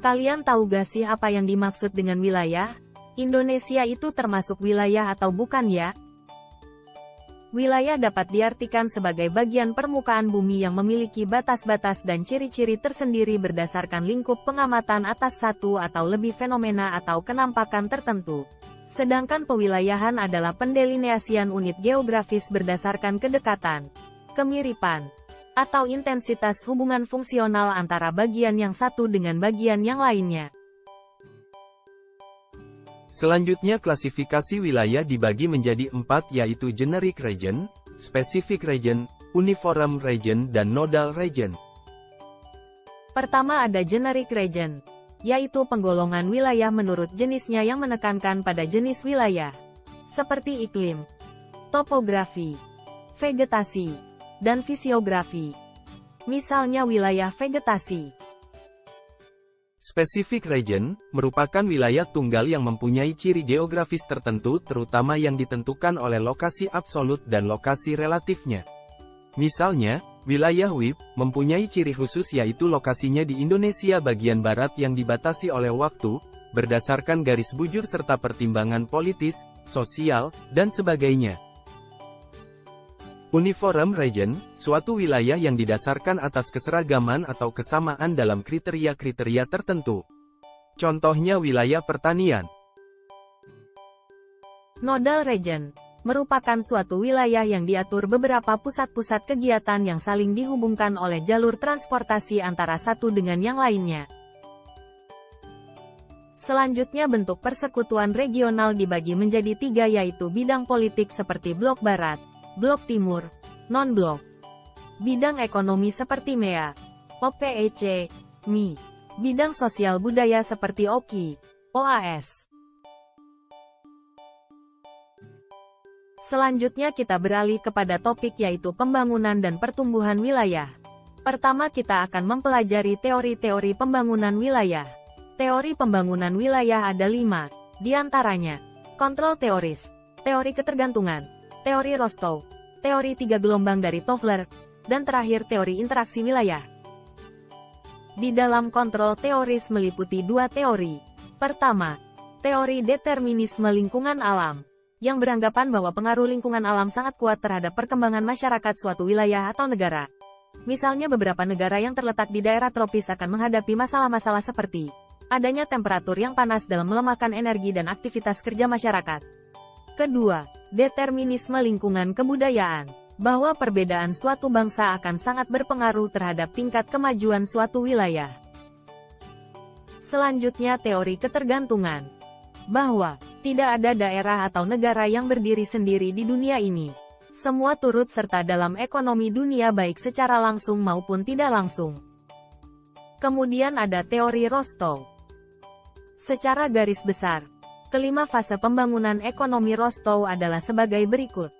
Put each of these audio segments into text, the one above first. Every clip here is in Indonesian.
Kalian tahu gak sih apa yang dimaksud dengan wilayah? Indonesia itu termasuk wilayah atau bukan ya? Wilayah dapat diartikan sebagai bagian permukaan bumi yang memiliki batas-batas dan ciri-ciri tersendiri berdasarkan lingkup pengamatan atas satu atau lebih fenomena atau kenampakan tertentu. Sedangkan pewilayahan adalah pendelineasian unit geografis berdasarkan kedekatan, kemiripan, atau intensitas hubungan fungsional antara bagian yang satu dengan bagian yang lainnya. Selanjutnya klasifikasi wilayah dibagi menjadi 4 yaitu generic region, specific region, uniform region dan nodal region. Pertama ada generic region, yaitu penggolongan wilayah menurut jenisnya yang menekankan pada jenis wilayah, seperti iklim, topografi, vegetasi, dan fisiografi. Misalnya wilayah vegetasi. Specific region, merupakan wilayah tunggal yang mempunyai ciri geografis tertentu terutama yang ditentukan oleh lokasi absolut dan lokasi relatifnya. Misalnya, wilayah WIB, mempunyai ciri khusus yaitu lokasinya di Indonesia bagian barat yang dibatasi oleh waktu, berdasarkan garis bujur serta pertimbangan politis, sosial, dan sebagainya. Uniform region, suatu wilayah yang didasarkan atas keseragaman atau kesamaan dalam kriteria-kriteria tertentu. Contohnya wilayah pertanian. Nodal region, merupakan suatu wilayah yang diatur beberapa pusat-pusat kegiatan yang saling dihubungkan oleh jalur transportasi antara satu dengan yang lainnya. Selanjutnya bentuk persekutuan regional dibagi menjadi 3 yaitu bidang politik seperti blok barat, blok timur, non-blok. Bidang ekonomi seperti MEA, OPEC, MI. Bidang sosial budaya seperti OKI, OAS. Selanjutnya kita beralih kepada topik yaitu pembangunan dan pertumbuhan wilayah. Pertama kita akan mempelajari teori-teori pembangunan wilayah. Teori pembangunan wilayah ada 5, di antaranya, kontrol teoris, teori ketergantungan, teori Rostow, teori 3 gelombang dari Toffler, dan terakhir teori interaksi wilayah. Di dalam kontrol teoris meliputi 2 teori. Pertama, teori determinisme lingkungan alam, yang beranggapan bahwa pengaruh lingkungan alam sangat kuat terhadap perkembangan masyarakat suatu wilayah atau negara. Misalnya beberapa negara yang terletak di daerah tropis akan menghadapi masalah-masalah seperti adanya temperatur yang panas dalam melemahkan energi dan aktivitas kerja masyarakat. Kedua, determinisme lingkungan kebudayaan, bahwa perbedaan suatu bangsa akan sangat berpengaruh terhadap tingkat kemajuan suatu wilayah. Selanjutnya teori ketergantungan, bahwa tidak ada daerah atau negara yang berdiri sendiri di dunia ini. Semua turut serta dalam ekonomi dunia baik secara langsung maupun tidak langsung. Kemudian ada teori Rostow. Secara garis besar, kelima fase pembangunan ekonomi Rostow adalah sebagai berikut.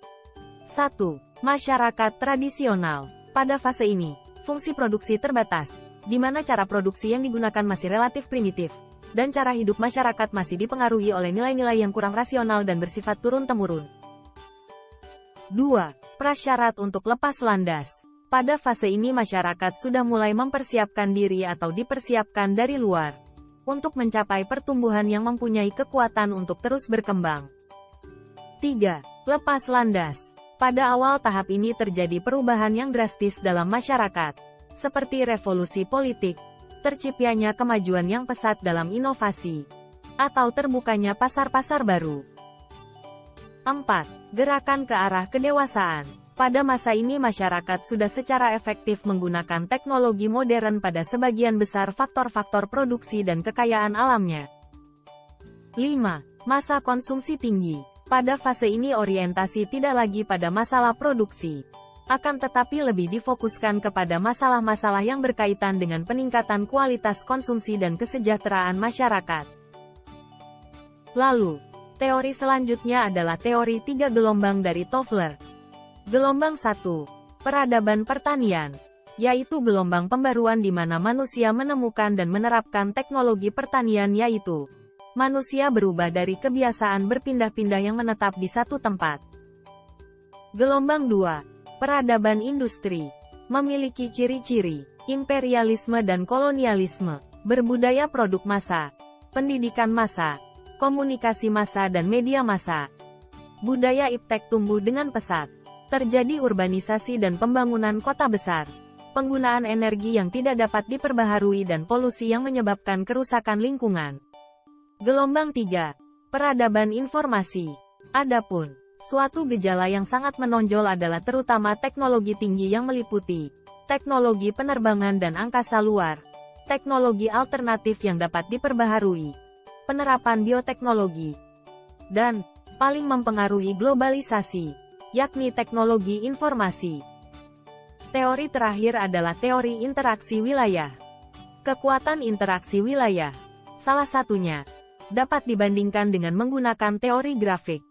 1. Masyarakat tradisional. Pada fase ini, fungsi produksi terbatas, di mana cara produksi yang digunakan masih relatif primitif, dan cara hidup masyarakat masih dipengaruhi oleh nilai-nilai yang kurang rasional dan bersifat turun-temurun. 2. Prasyarat untuk lepas landas. Pada fase ini masyarakat sudah mulai mempersiapkan diri atau dipersiapkan dari luar, untuk mencapai pertumbuhan yang mempunyai kekuatan untuk terus berkembang. 3. Lepas landas. Pada awal tahap ini terjadi perubahan yang drastis dalam masyarakat, seperti revolusi politik, terciptanya kemajuan yang pesat dalam inovasi, atau terbukanya pasar-pasar baru. 4. Gerakan ke arah kedewasaan. Pada masa ini masyarakat sudah secara efektif menggunakan teknologi modern pada sebagian besar faktor-faktor produksi dan kekayaan alamnya. 5. Masa konsumsi tinggi. Pada fase ini orientasi tidak lagi pada masalah produksi, akan tetapi lebih difokuskan kepada masalah-masalah yang berkaitan dengan peningkatan kualitas konsumsi dan kesejahteraan masyarakat. Lalu, teori selanjutnya adalah teori 3 gelombang dari Toffler. Gelombang 1. Peradaban pertanian, yaitu gelombang pembaruan di mana manusia menemukan dan menerapkan teknologi pertanian yaitu manusia berubah dari kebiasaan berpindah-pindah yang menetap di satu tempat. Gelombang 2. Peradaban industri, memiliki ciri-ciri imperialisme dan kolonialisme, berbudaya produk massa, pendidikan massa, komunikasi massa dan media massa. Budaya iptek tumbuh dengan pesat. Terjadi urbanisasi dan pembangunan kota besar. Penggunaan energi yang tidak dapat diperbaharui dan polusi yang menyebabkan kerusakan lingkungan. Gelombang 3. Peradaban informasi. Adapun suatu gejala yang sangat menonjol adalah terutama teknologi tinggi yang meliputi teknologi penerbangan dan angkasa luar, teknologi alternatif yang dapat diperbaharui, penerapan bioteknologi, dan paling mempengaruhi globalisasi, yakni teknologi informasi. Teori terakhir adalah teori interaksi wilayah. Kekuatan interaksi wilayah, salah satunya, dapat dibandingkan dengan menggunakan teori grafik.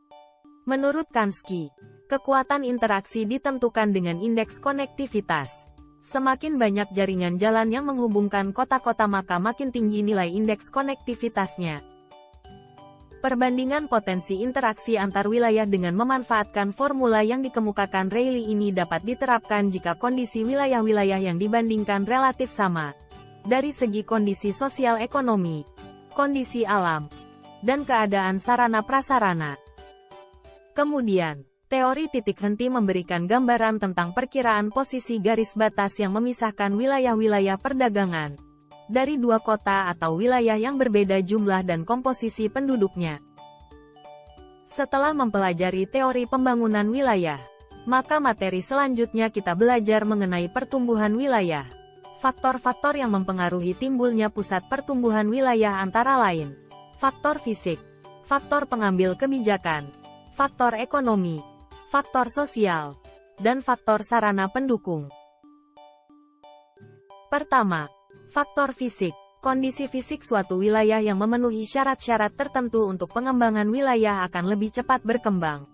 Menurut Kansky, kekuatan interaksi ditentukan dengan indeks konektivitas. Semakin banyak jaringan jalan yang menghubungkan kota-kota maka makin tinggi nilai indeks konektivitasnya. Perbandingan potensi interaksi antar wilayah dengan memanfaatkan formula yang dikemukakan Rayleigh ini dapat diterapkan jika kondisi wilayah-wilayah yang dibandingkan relatif sama, dari segi kondisi sosial ekonomi, kondisi alam, dan keadaan sarana prasarana. Kemudian, teori titik henti memberikan gambaran tentang perkiraan posisi garis batas yang memisahkan wilayah-wilayah perdagangan dari dua kota atau wilayah yang berbeda jumlah dan komposisi penduduknya. Setelah mempelajari teori pembangunan wilayah, maka materi selanjutnya kita belajar mengenai pertumbuhan wilayah. Faktor-faktor yang mempengaruhi timbulnya pusat pertumbuhan wilayah antara lain faktor fisik, faktor pengambil kebijakan, faktor ekonomi, faktor sosial, dan faktor sarana pendukung. Pertama, faktor fisik. Kondisi fisik suatu wilayah yang memenuhi syarat-syarat tertentu untuk pengembangan wilayah akan lebih cepat berkembang.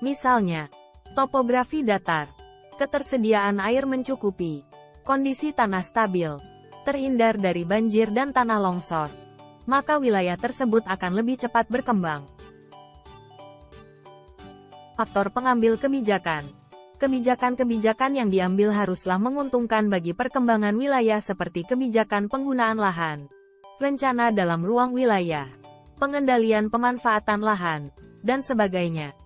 Misalnya, topografi datar, ketersediaan air mencukupi, kondisi tanah stabil, terhindar dari banjir dan tanah longsor, maka wilayah tersebut akan lebih cepat berkembang. Faktor pengambil kebijakan. Kebijakan-kebijakan yang diambil haruslah menguntungkan bagi perkembangan wilayah seperti kebijakan penggunaan lahan, rencana dalam ruang wilayah, pengendalian pemanfaatan lahan, dan sebagainya.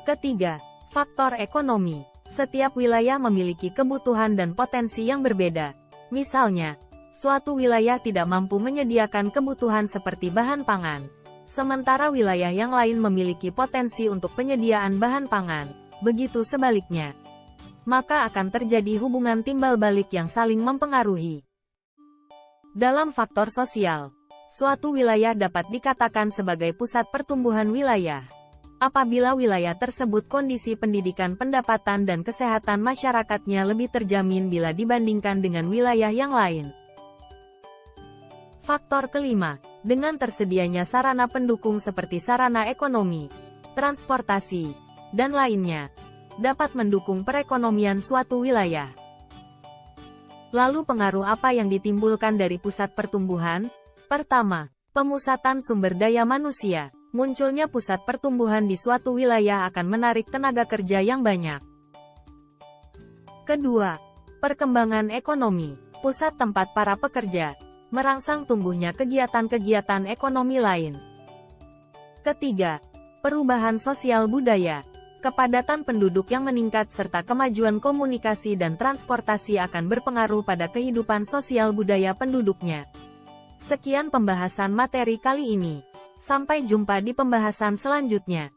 Ketiga, faktor ekonomi. Setiap wilayah memiliki kebutuhan dan potensi yang berbeda. Misalnya, suatu wilayah tidak mampu menyediakan kebutuhan seperti bahan pangan, sementara wilayah yang lain memiliki potensi untuk penyediaan bahan pangan, begitu sebaliknya. Maka akan terjadi hubungan timbal balik yang saling mempengaruhi. Dalam faktor sosial, suatu wilayah dapat dikatakan sebagai pusat pertumbuhan wilayah. Apabila wilayah tersebut kondisi pendidikan, pendapatan dan kesehatan masyarakatnya lebih terjamin bila dibandingkan dengan wilayah yang lain. Faktor kelima, dengan tersedianya sarana pendukung seperti sarana ekonomi, transportasi, dan lainnya, dapat mendukung perekonomian suatu wilayah. Lalu pengaruh apa yang ditimbulkan dari pusat pertumbuhan? Pertama, pemusatan sumber daya manusia. Munculnya pusat pertumbuhan di suatu wilayah akan menarik tenaga kerja yang banyak. Kedua, perkembangan ekonomi. Pusat tempat para pekerja, merangsang tumbuhnya kegiatan-kegiatan ekonomi lain. Ketiga, perubahan sosial budaya. Kepadatan penduduk yang meningkat serta kemajuan komunikasi dan transportasi akan berpengaruh pada kehidupan sosial budaya penduduknya. Sekian pembahasan materi kali ini. Sampai jumpa di pembahasan selanjutnya.